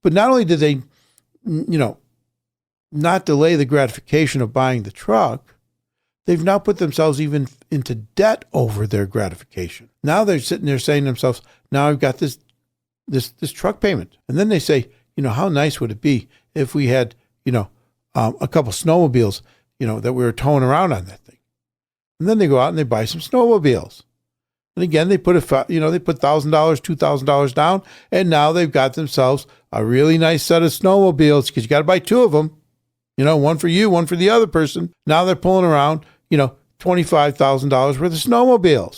But not only did they, not delay the gratification of buying the truck, they've now put themselves even into debt over their gratification. Now they're sitting there saying to themselves, now I've got this truck payment. And then they say, how nice would it be if we had, a couple snowmobiles, that we were towing around on that thing. And then they go out and they buy some snowmobiles. And again, they put $1,000, $2,000 down, and now they've got themselves a really nice set of snowmobiles because you got to buy two of them. One for you, one for the other person. Now they're pulling around, $25,000 worth of snowmobiles.